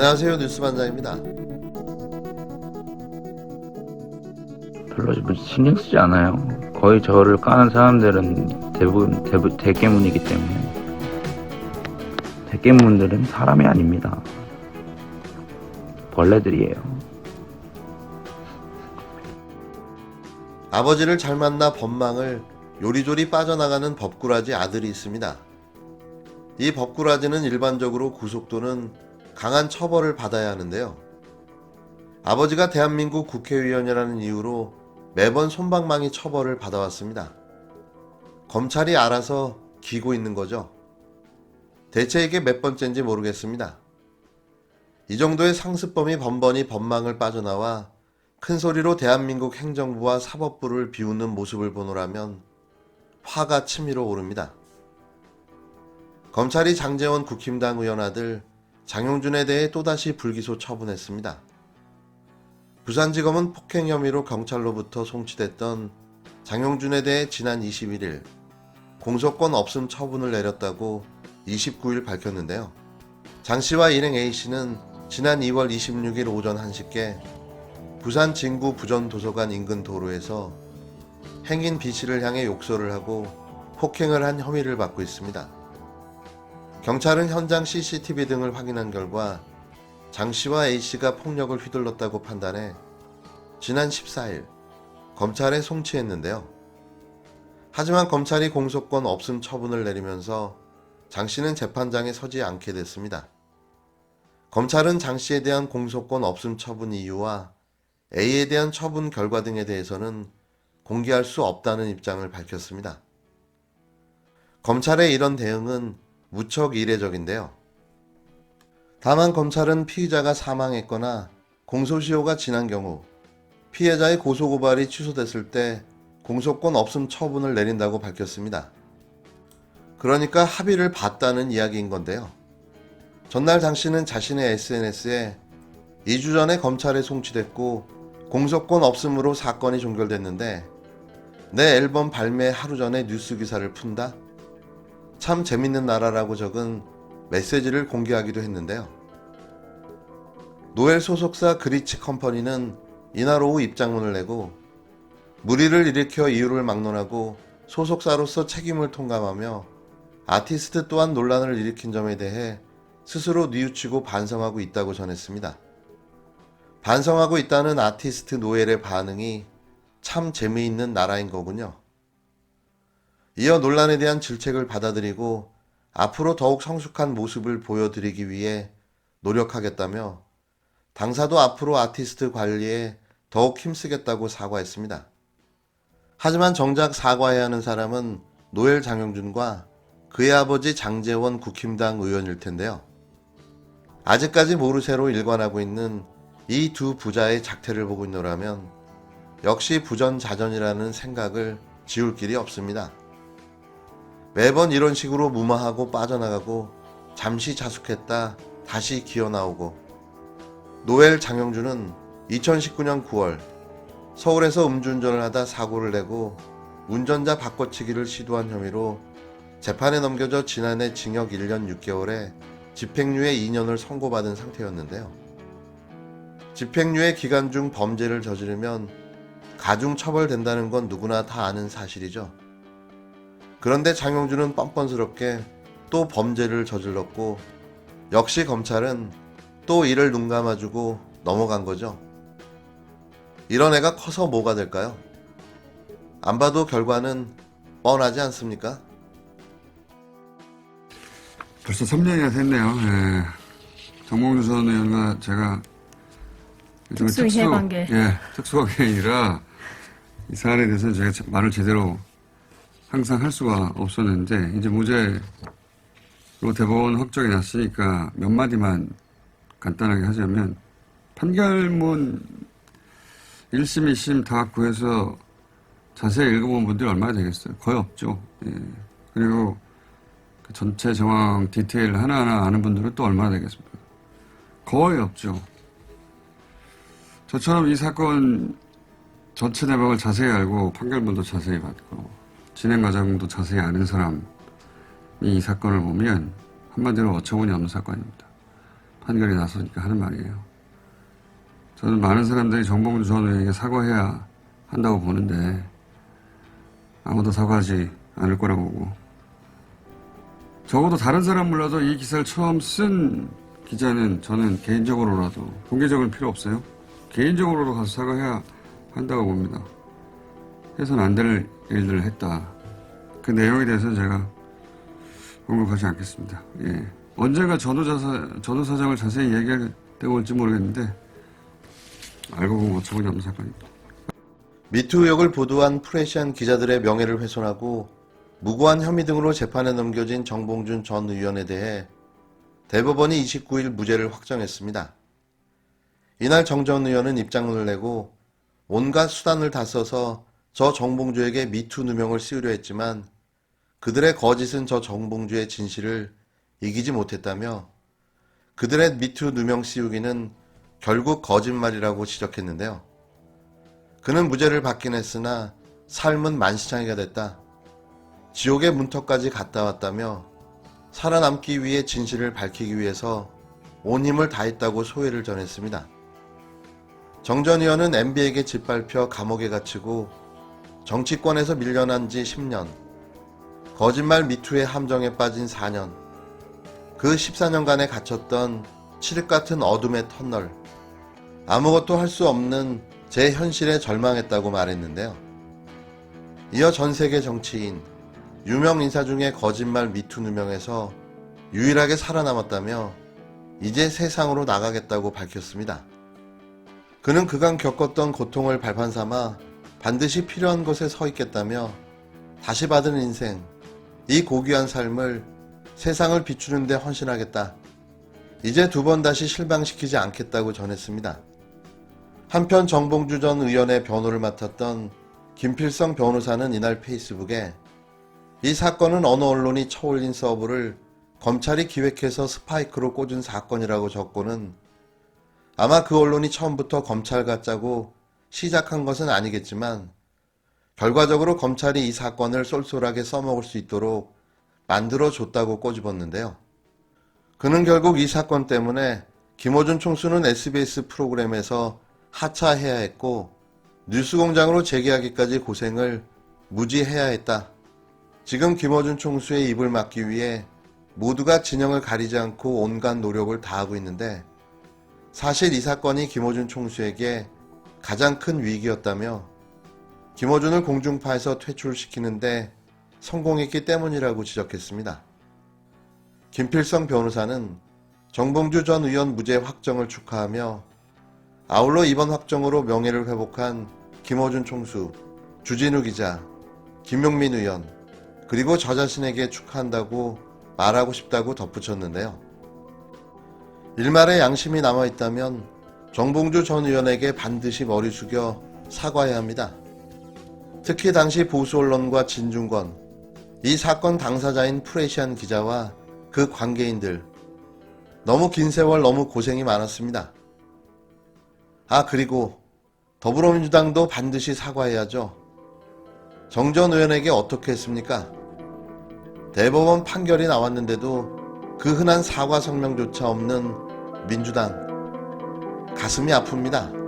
안녕하세요, 뉴스반장입니다. 별로 신경 쓰지 않아요. 거의 저를 까는 사람들은 대부분 대깨문이기 때문에. 대깨문들은 사람이 아닙니다. 벌레들이에요. 아버지를 잘 만나 법망을 요리조리 빠져나가는 법꾸라지 아들이 있습니다. 이 법꾸라지는 일반적으로 구속 또는 강한 처벌을 받아야 하는데요. 아버지가 대한민국 국회의원이라는 이유로 매번 솜방망이 처벌을 받아왔습니다. 검찰이 알아서 기고 있는 거죠. 대체 이게 몇 번째인지 모르겠습니다. 이 정도의 상습범이 번번이 법망을 빠져나와 큰 소리로 대한민국 행정부와 사법부를 비웃는 모습을 보노라면 화가 치밀어 오릅니다. 검찰이 장제원 국힘당 의원 아들 장용준에 대해 또다시 불기소 처분했습니다. 부산지검은 폭행 혐의로 경찰로부터 송치됐던 장용준에 대해 지난 21일 공소권 없음 처분을 내렸다고 29일 밝혔는데요. 장 씨와 일행 A 씨는 지난 2월 26일 오전 1시께 부산 진구 부전도서관 인근 도로에서 행인 B 씨를 향해 욕설을 하고 폭행을 한 혐의를 받고 있습니다. 경찰은 현장 CCTV 등을 확인한 결과 장 씨와 A 씨가 폭력을 휘둘렀다고 판단해 지난 14일 검찰에 송치했는데요. 하지만 검찰이 공소권 없음 처분을 내리면서 장 씨는 재판장에 서지 않게 됐습니다. 검찰은 장 씨에 대한 공소권 없음 처분 이유와 A에 대한 처분 결과 등에 대해서는 공개할 수 없다는 입장을 밝혔습니다. 검찰의 이런 대응은 무척 이례적인데요. 다만 검찰은 피의자가 사망했거나 공소시효가 지난 경우 피해자의 고소고발이 취소됐을 때 공소권 없음 처분을 내린다고 밝혔습니다. 그러니까 합의를 봤다는 이야기인 건데요. 전날 장 씨는 자신의 SNS에 2주 전에 검찰에 송치됐고 공소권 없음으로 사건이 종결됐는데 내 앨범 발매 하루 전에 뉴스 기사를 푼다? 참 재밌는 나라라고 적은 메시지를 공개하기도 했는데요. 노엘 소속사 그리치 컴퍼니는 이날 오후 입장문을 내고 물의를 일으켜 이유를 막론하고 소속사로서 책임을 통감하며 아티스트 또한 논란을 일으킨 점에 대해 스스로 뉘우치고 반성하고 있다고 전했습니다. 반성하고 있다는 아티스트 노엘의 반응이 참 재미있는 나라인 거군요. 이어 논란에 대한 질책을 받아들이고 앞으로 더욱 성숙한 모습을 보여드리기 위해 노력하겠다며 당사도 앞으로 아티스트 관리에 더욱 힘쓰겠다고 사과했습니다. 하지만 정작 사과해야 하는 사람은 노엘 장용준과 그의 아버지 장제원 국힘당 의원일 텐데요. 아직까지 모르쇠로 일관하고 있는 이 두 부자의 작태를 보고 있노라면 역시 부전자전이라는 생각을 지울 길이 없습니다. 매번 이런 식으로 무마하고 빠져나가고 잠시 자숙했다 다시 기어나오고 노엘 장용준은 2019년 9월 서울에서 음주운전을 하다 사고를 내고 운전자 바꿔치기를 시도한 혐의로 재판에 넘겨져 지난해 징역 1년 6개월에 집행유예 2년을 선고받은 상태였는데요. 집행유예 기간 중 범죄를 저지르면 가중 처벌된다는 건 누구나 다 아는 사실이죠. 그런데 장용준은 뻔뻔스럽게 또 범죄를 저질렀고 역시 검찰은 또 이를 눈감아주고 넘어간 거죠. 이런 애가 커서 뭐가 될까요? 안 봐도 결과는 뻔하지 않습니까? 벌써 3년이나 됐네요. 예. 정몽주 전 의원과 제가 특수이해관계. 특수관계이라 이 사안에 대해서는 제가 말을 제대로 항상 할 수가 없었는데 이제 무죄로 대법원 확정이 났으니까 몇 마디만 간단하게 하자면 판결문 1심, 2심 다 구해서 자세히 읽어본 분들이 얼마나 되겠어요? 거의 없죠. 예. 그리고 그 전체 정황 디테일 하나하나 아는 분들은 또 얼마나 되겠습니까? 거의 없죠. 저처럼 이 사건 전체 내막을 자세히 알고 판결문도 자세히 받고 진행 과정도 자세히 아는 사람이 이 사건을 보면 한마디로 어처구니 없는 사건입니다. 판결이 나서니까 하는 말이에요. 저는 많은 사람들이 정봉주 전 의원에게 사과해야 한다고 보는데 아무도 사과하지 않을 거라고 보고, 적어도 다른 사람 몰라도 이 기사를 처음 쓴 기자는 저는 개인적으로라도, 공개적으로는 필요 없어요. 개인적으로도 가서 사과해야 한다고 봅니다. 해서는 안 될 일들을 했다. 그 내용에 대해서는 제가 언급하지 않겠습니다. 예. 언젠가 전후 사정을 자세히 얘기할 때가 올지 모르겠는데 알고 보면 어처구니 없는 사건입니다. 미투 의혹을 보도한 프레시안 기자들의 명예를 훼손하고 무고한 혐의 등으로 재판에 넘겨진 정봉준 전 의원에 대해 대법원이 29일 무죄를 확정했습니다. 이날 정 전 의원은 입장문을 내고 온갖 수단을 다 써서 저 정봉주에게 미투 누명을 씌우려 했지만 그들의 거짓은 저 정봉주의 진실을 이기지 못했다며 그들의 미투 누명 씌우기는 결국 거짓말이라고 지적했는데요. 그는 무죄를 받긴 했으나 삶은 만시창이가 됐다. 지옥의 문턱까지 갔다 왔다며 살아남기 위해 진실을 밝히기 위해서 온 힘을 다했다고 소회를 전했습니다. 정 전 의원은 MB에게 짓밟혀 감옥에 gat히고 정치권에서 밀려난 지 10년, 거짓말 미투의 함정에 빠진 4년, 그 14년간에 갇혔던 칠흑 같은 어둠의 터널, 아무것도 할 수 없는 제 현실에 절망했다고 말했는데요. 이어 전 세계 정치인, 유명 인사 중에 거짓말 미투 누명에서 유일하게 살아남았다며 이제 세상으로 나가겠다고 밝혔습니다. 그는 그간 겪었던 고통을 발판 삼아 반드시 필요한 곳에 서 있겠다며 다시 받은 인생, 이 고귀한 삶을 세상을 비추는 데 헌신하겠다. 이제 두 번 다시 실망시키지 않겠다고 전했습니다. 한편 정봉주 전 의원의 변호를 맡았던 김필성 변호사는 이날 페이스북에 이 사건은 어느 언론이 쳐올린 서버를 검찰이 기획해서 스파이크로 꽂은 사건이라고 적고는 아마 그 언론이 처음부터 검찰 같자고 시작한 것은 아니겠지만 결과적으로 검찰이 이 사건을 쏠쏠하게 써먹을 수 있도록 만들어줬다고 꼬집었는데요. 그는 결국 이 사건 때문에 김어준 총수는 SBS 프로그램에서 하차해야 했고 뉴스공장으로 재계하기까지 고생을 무지해야 했다. 지금 김어준 총수의 입을 막기 위해 모두가 진영을 가리지 않고 온갖 노력을 다하고 있는데 사실 이 사건이 김어준 총수에게 가장 큰 위기였다며 김어준을 공중파에서 퇴출시키는데 성공했기 때문이라고 지적했습니다. 김필성 변호사는 정봉주 전 의원 무죄 확정을 축하하며 아울러 이번 확정으로 명예를 회복한 김어준 총수, 주진우 기자, 김용민 의원, 그리고 저 자신에게 축하한다고 말하고 싶다고 덧붙였는데요. 일말의 양심이 남아있다면 정봉주 전 의원에게 반드시 머리 숙여 사과해야 합니다. 특히 당시 보수 언론과 진중권, 이 사건 당사자인 프레시안 기자와 그 관계인들, 너무 긴 세월 너무 고생이 많았습니다. 그리고 더불어민주당도 반드시 사과해야죠. 정 전 의원에게 어떻게 했습니까? 대법원 판결이 나왔는데도 그 흔한 사과 성명조차 없는 민주당, 가슴이 아픕니다.